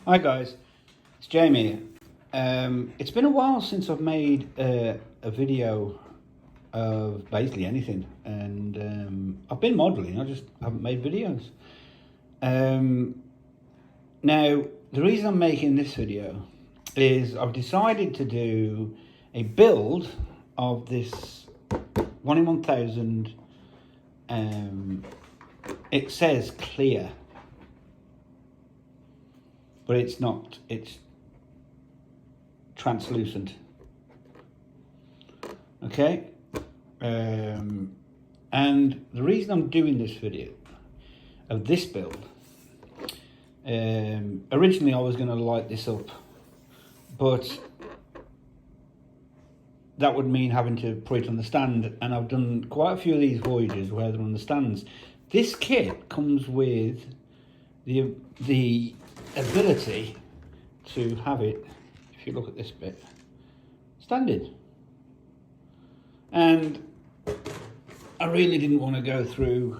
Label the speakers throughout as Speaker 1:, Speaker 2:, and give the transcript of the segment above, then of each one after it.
Speaker 1: Hi guys, it's Jamie. It's been a while since I've made a video of basically anything, and I've been modelling. I just haven't made videos. Now, the reason I'm making this video is I've decided to do a build of this 1 in 1000. It says clear, but it's not. It's translucent. Okay, and the reason I'm doing this video of this build, originally I was going to light this up, but that would mean having to put it on the stand, and I've done quite a few of these Voyagers where they're on the stands. This kit comes with the ability to have it, if you look at this bit, standing. And I really didn't want to go through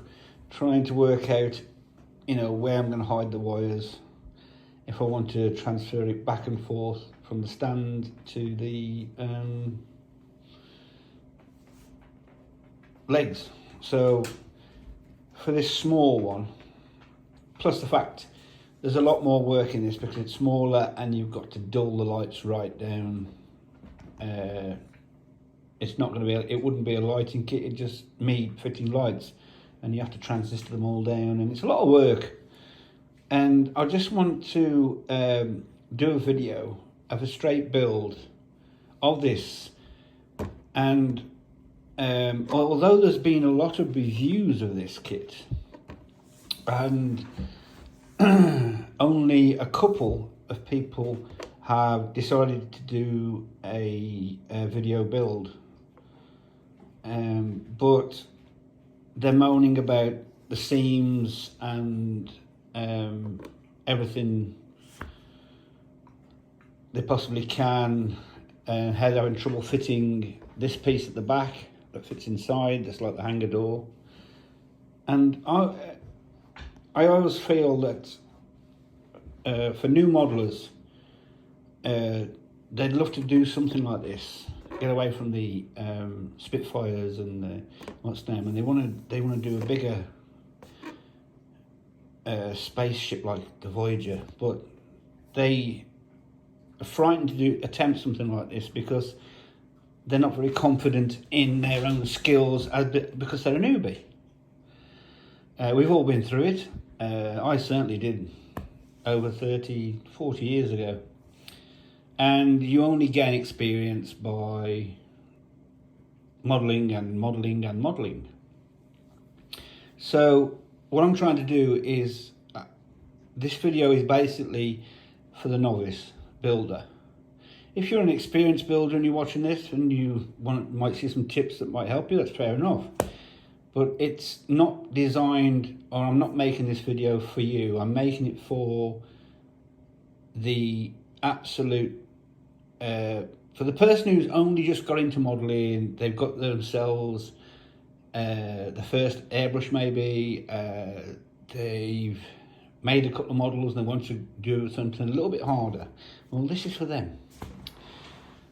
Speaker 1: trying to work out, where I'm going to hide the wires, if I want to transfer it back and forth from the stand to the legs. So for this small one, plus the fact there's a lot more work in this because it's smaller and you've got to dull the lights right down. It's not going to be, it wouldn't be a lighting kit, it's just me fitting lights, and you have to transistor them all down, and it's a lot of work. And I just want to do a video of a straight build of this. And although there's been a lot of reviews of this kit, and only a couple of people have decided to do a video build, but they're moaning about the seams and everything they possibly can, and how they're having trouble fitting this piece at the back that fits inside, that's like the hanger door. And I always feel that for new modelers, they'd love to do something like this, get away from the Spitfires and the what's name, and they want to do a bigger spaceship like the Voyager, but they are frightened to attempt something like this because they're not very confident in their own skills because they're a newbie. We've all been through it. I certainly did over 30, 40 years ago. And you only gain experience by modelling and modelling and modelling. So what I'm trying to do is, this video is basically for the novice builder. If you're an experienced builder and you're watching this and you might see some tips that might help you, that's fair enough. But it's not designed, or I'm not making this video for you. I'm making it for the absolute, for the person who's only just got into modelling. They've got themselves the first airbrush maybe, they've made a couple of models and they want to do something a little bit harder. Well, this is for them.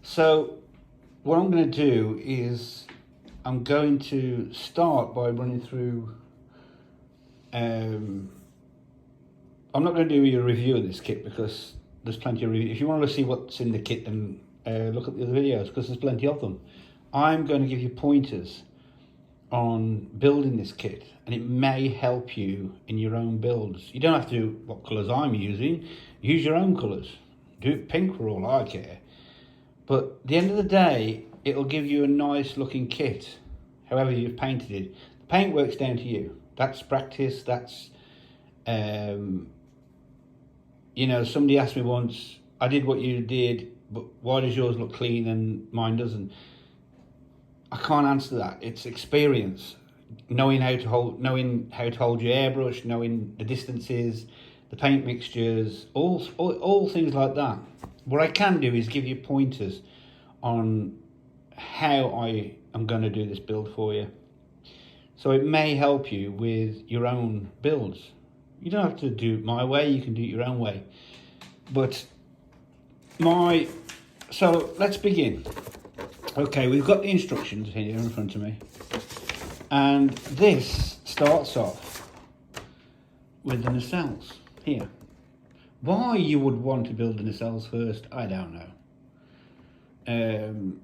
Speaker 1: So what I'm going to do is I'm going to start by running through, I'm not going to do a review of this kit because there's plenty of reviews. If you want to see what's in the kit, then look at the other videos because there's plenty of them. I'm going to give you pointers on building this kit, and it may help you in your own builds. You don't have to do what colours I'm using. Use your own colours. Do it pink for all I care. But at the end of the day, it'll give you a nice looking kit, however you've painted it. The paint work's down to you. That's practice. That's, somebody asked me once, I did what you did, but why does yours look clean and mine doesn't? I can't answer that. It's experience, knowing how to hold your airbrush, knowing the distances, the paint mixtures, all things like that. What I can do is give you pointers on how I am going to do this build for you. So it may help you with your own builds. You don't have to do it my way, you can do it your own way. But so let's begin. Okay, we've got the instructions here in front of me, and this starts off with the nacelles here. Why you would want to build the nacelles first, I don't know.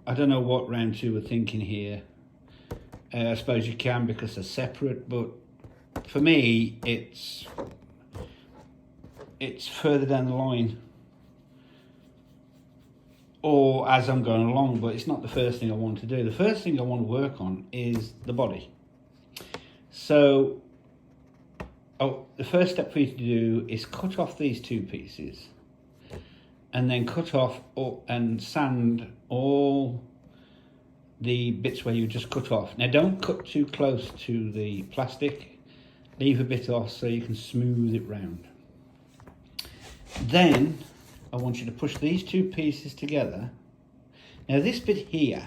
Speaker 1: I don't know what round two were thinking here. I suppose you can because they're separate, but for me it's further down the line, or as I'm going along, but it's not the first thing I want to do. The first thing I want to work on is the body. So the first step for you to do is cut off these two pieces, and then cut off and sand all the bits where you just cut off. Now don't cut too close to the plastic, leave a bit off so you can smooth it round. Then I want you to push these two pieces together. Now this bit here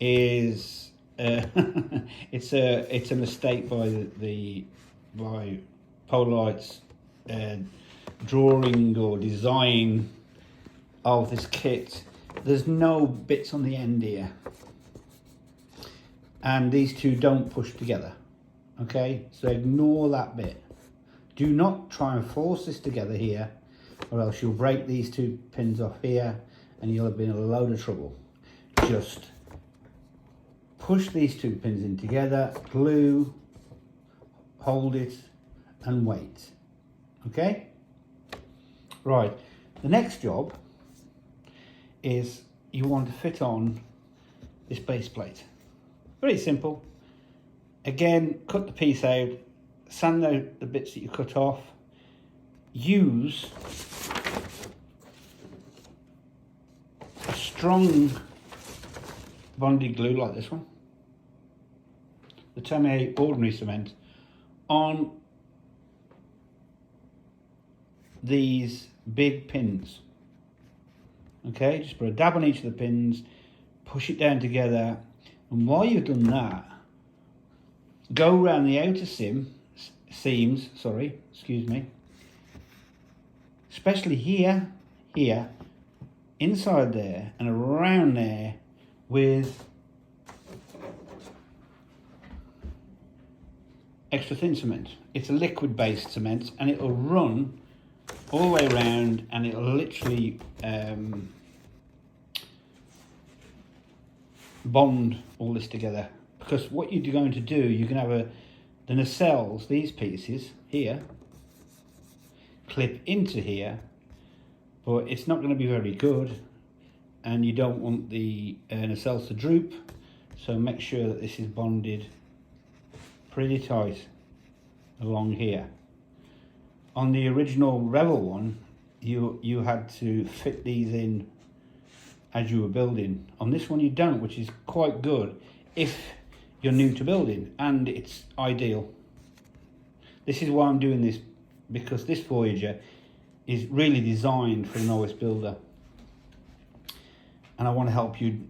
Speaker 1: is it's a mistake by Polarlight's drawing or design of this kit. There's no bits on the end here, and these two don't push together. Okay, so ignore that bit. Do not try and force this together here, or else you'll break these two pins off here and you'll have been in a load of trouble. Just push these two pins in together, glue, hold it and wait. Okay, right, the next job is you want to fit on this base plate. Very simple. Again, cut the piece out, sand out the bits that you cut off, use a strong bonded glue like this one, the Tamiya ordinary cement, on these big pins. Okay, just put a dab on each of the pins, push it down together, and while you've done that, go around the outer seams, especially here, inside there and around there with extra thin cement. It's a liquid based cement and it'll run all the way around, and it'll literally bond all this together. Because what you're going to do, you can have the nacelles, these pieces here, clip into here, but it's not going to be very good, and you don't want the nacelles to droop, so make sure that this is bonded pretty tight along here. On the original Rebel one, you had to fit these in as you were building. On this one you don't, which is quite good if you're new to building, and it's ideal. This is why I'm doing this, because this Voyager is really designed for a novice builder, and I want to help you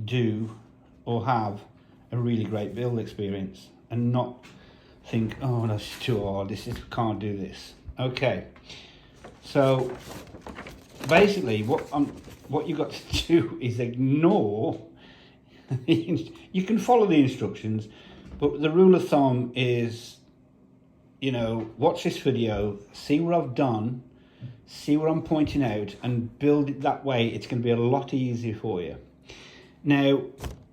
Speaker 1: do or have a really great build experience and not think, oh, that's too hard, can't do this. Okay, so basically what you've got to do is ignore you can follow the instructions, but the rule of thumb is, watch this video, see what I've done, see what I'm pointing out, and build it that way. It's going to be a lot easier for you. Now,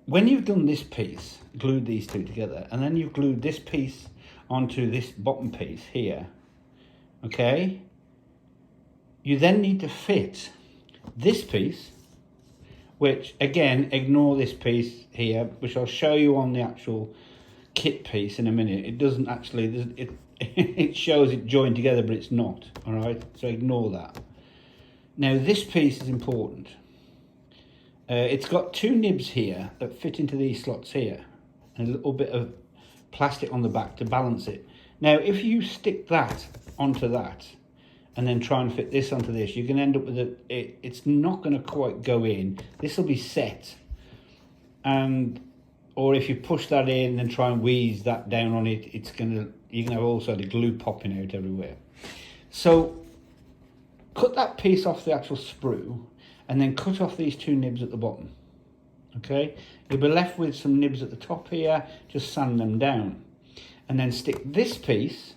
Speaker 1: when you've done this piece, glued these two together, and then you've glued this piece onto this bottom piece here, okay, you then need to fit this piece, which again, ignore this piece here, which I'll show you on the actual kit piece in a minute. It doesn't actually, it shows it joined together, but it's not, all right? So ignore that. Now this piece is important. It's got two nibs here that fit into these slots here, and a little bit of plastic on the back to balance it. Now if you stick that onto that and then try and fit this onto this, you can end up with it's not going to quite go in. This will be set, or if you push that in and try and wheeze that down on it, you're going to have also the glue popping out everywhere. So cut that piece off the actual sprue and then cut off these two nibs at the bottom. Okay, you'll be left with some nibs at the top here, just sand them down. And then stick this piece,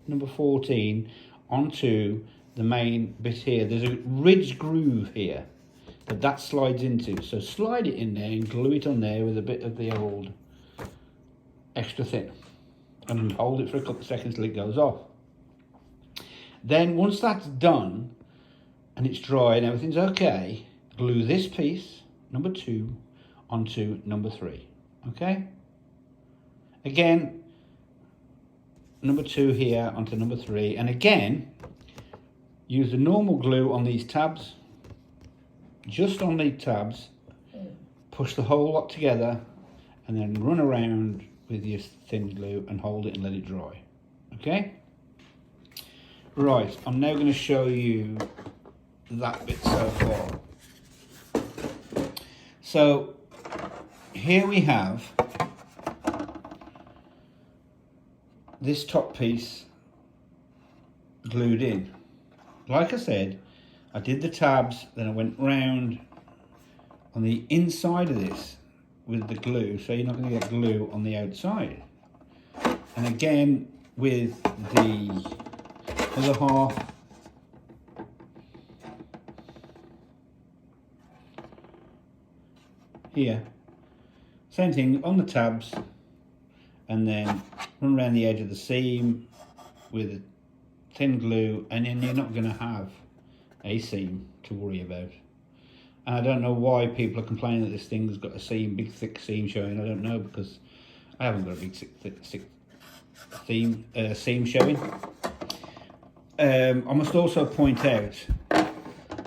Speaker 1: number 14, onto the main bit here. There's a ridge groove here that slides into. So slide it in there and glue it on there with a bit of the old extra thin. And hold it for a couple of seconds till it goes off. Then once that's done and it's dry and everything's okay, glue this piece, number 2, onto number 3. Okay? Again, number 2 here onto number 3, and again use the normal glue on these tabs, just on the tabs, push the whole lot together and then run around with your thin glue and hold it and let it dry. Okay, right, I'm now going to show you that bit so far. So here we have this top piece glued in. Like I said, I did the tabs, then I went round on the inside of this with the glue, so you're not going to get glue on the outside. And again with the other half, here, same thing on the tabs, and then run around the edge of the seam with thin glue, and then you're not going to have a seam to worry about. And I don't know why people are complaining that this thing's got a seam, big thick seam showing. I don't know, because I haven't got a big thick seam showing. I must also point out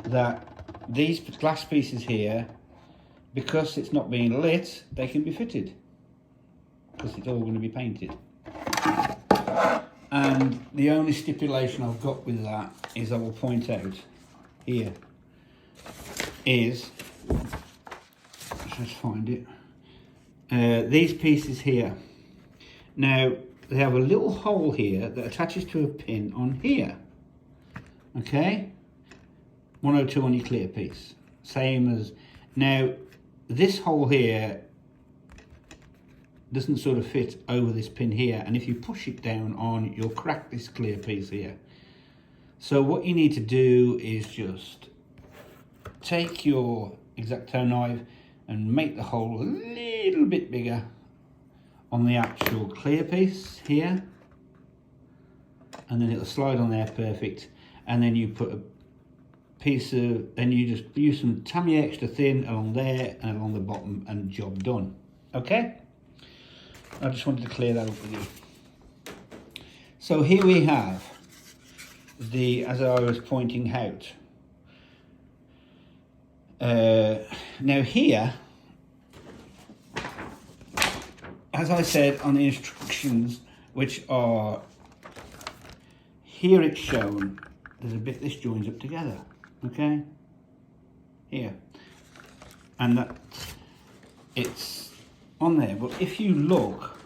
Speaker 1: that these glass pieces here, because it's not being lit, they can be fitted, because it's all going to be painted. And the only stipulation I've got with that is, I will point out here, is, let's just find it, these pieces here. Now they have a little hole here that attaches to a pin on here. Okay, 102 on your clear piece, same as, now this hole here doesn't sort of fit over this pin here, and if you push it down on, you'll crack this clear piece here. So what you need to do is just take your X-Acto knife and make the hole a little bit bigger on the actual clear piece here, and then it'll slide on there perfect. And then you put a piece of, and you just use some Tamiya extra thin along there and along the bottom, and job done. Okay, I just wanted to clear that up with you. So here we have the, as I was pointing out, now here, as I said on the instructions, which are here, it's shown there's a bit this joins up together, okay, here, and that it's on there. But if you look,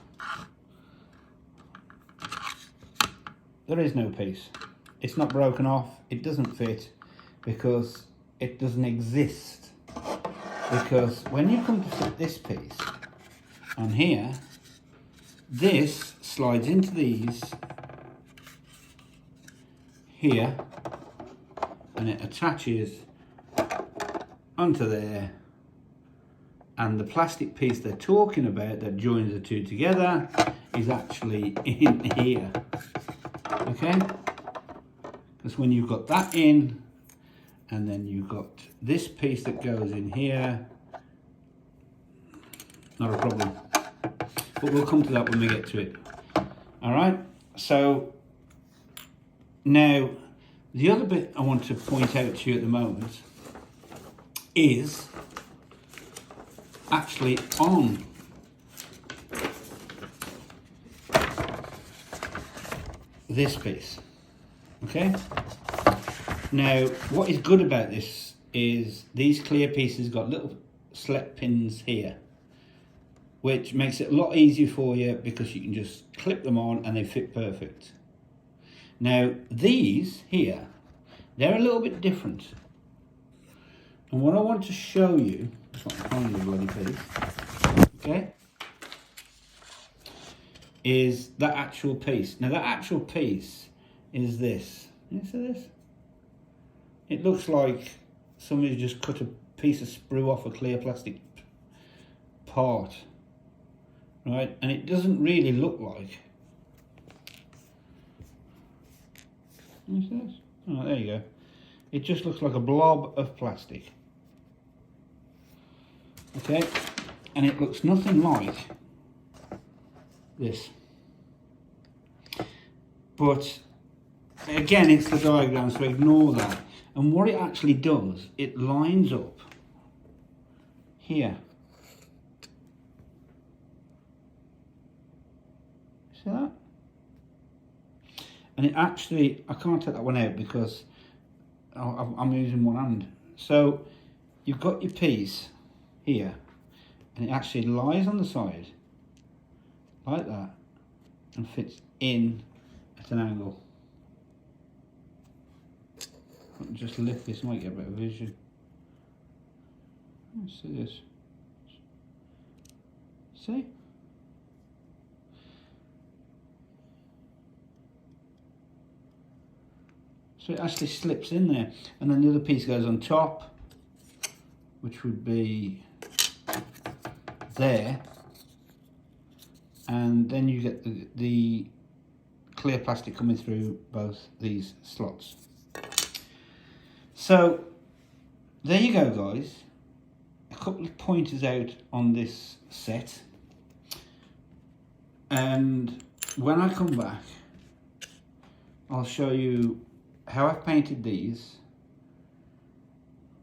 Speaker 1: there is no piece. It's not broken off, it doesn't fit, because it doesn't exist. Because when you come to fit this piece on here, this slides into these here, and it attaches onto there, and the plastic piece they're talking about that joins the two together is actually in here. Okay, because when you've got that in, and then you've got this piece that goes in here, not a problem, but we'll come to that when we get to it. All right, so now the other bit I want to point out to you at the moment is actually on this piece. Okay, now what is good about this is these clear pieces got little slip pins here, which makes it a lot easier for you, because you can just clip them on and they fit perfect. Now these here, They're a little bit different. And what I want to show you, it's not behind the bloody piece, okay, is that actual piece. Now that actual piece is this. Can you see this? It looks like somebody just cut a piece of sprue off a clear plastic part, right? And it doesn't really look like. Can you see this? Oh, there you go. It just looks like a blob of plastic. Okay, and it looks nothing like this. But again, it's the diagram, so ignore that. And what it actually does, it lines up here. See that? And it actually, I can't take that one out because I'm using one hand. So you've got your piece here, and it actually lies on the side like that and fits in at an angle. I'll just lift this, might get a better vision. Let's see this. See? So it actually slips in there, and then the other piece goes on top, which would be there, and then you get the clear plastic coming through both these slots. So there you go, guys. A couple of pointers out on this set, and when I come back I'll show you how I've painted these,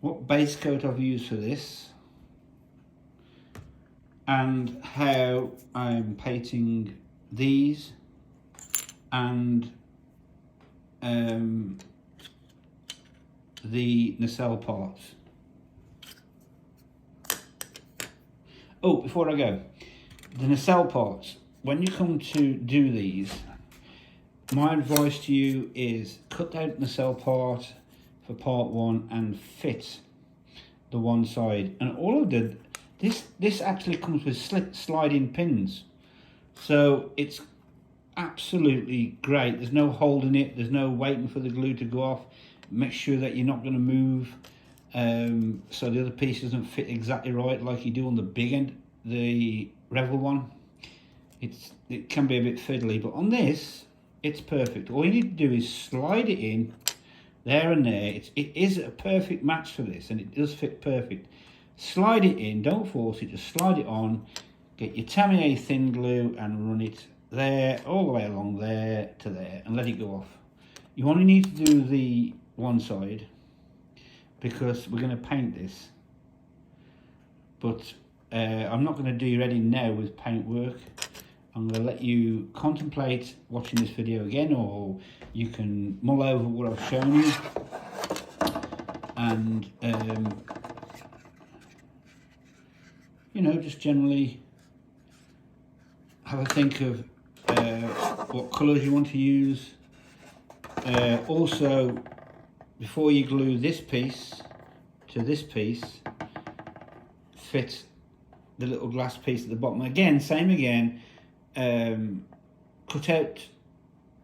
Speaker 1: what base coat I've used for this, and how I'm painting these and the nacelle parts. Oh, before I go, the nacelle parts, when you come to do these, my advice to you is cut out the nacelle part for part one and fit the one side. And all of this actually comes with sliding pins, so it's absolutely great. There's no holding it, there's no waiting for the glue to go off. Make sure that you're not going to move so the other piece doesn't fit exactly right like you do on the big end, the Revel one. It can be a bit fiddly, but on this it's perfect. All you need to do is slide it in there and there. It is a perfect match for this, and it does fit perfect. Slide it in, don't force it, just slide it on. Get your Tamiya thin glue and run it there, all the way along there to there, and let it go off. You only need to do the one side because we're going to paint this, but I'm not going to do your editing now with paint work. I'm going to let you contemplate watching this video again, or you can mull over what I've shown you, and you know, just generally have a think of what colours you want to use. Also, before you glue this piece to this piece, fit the little glass piece at the bottom. Again, same again, cut out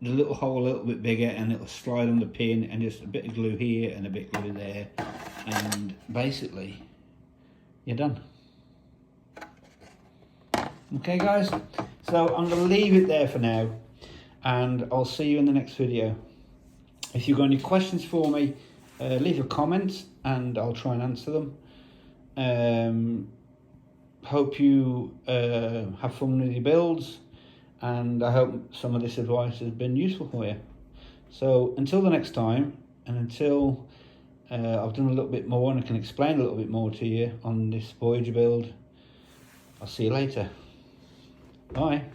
Speaker 1: the little hole a little bit bigger and it'll slide on the pin, and just a bit of glue here and a bit of glue there, and basically you're done. Okay guys, so I'm going to leave it there for now, and I'll see you in the next video. If you've got any questions for me, leave a comment and I'll try and answer them. Hope you have fun with your builds, and I hope some of this advice has been useful for you. So until the next time, and until I've done a little bit more and I can explain a little bit more to you on this Voyager build, I'll see you later. Bye.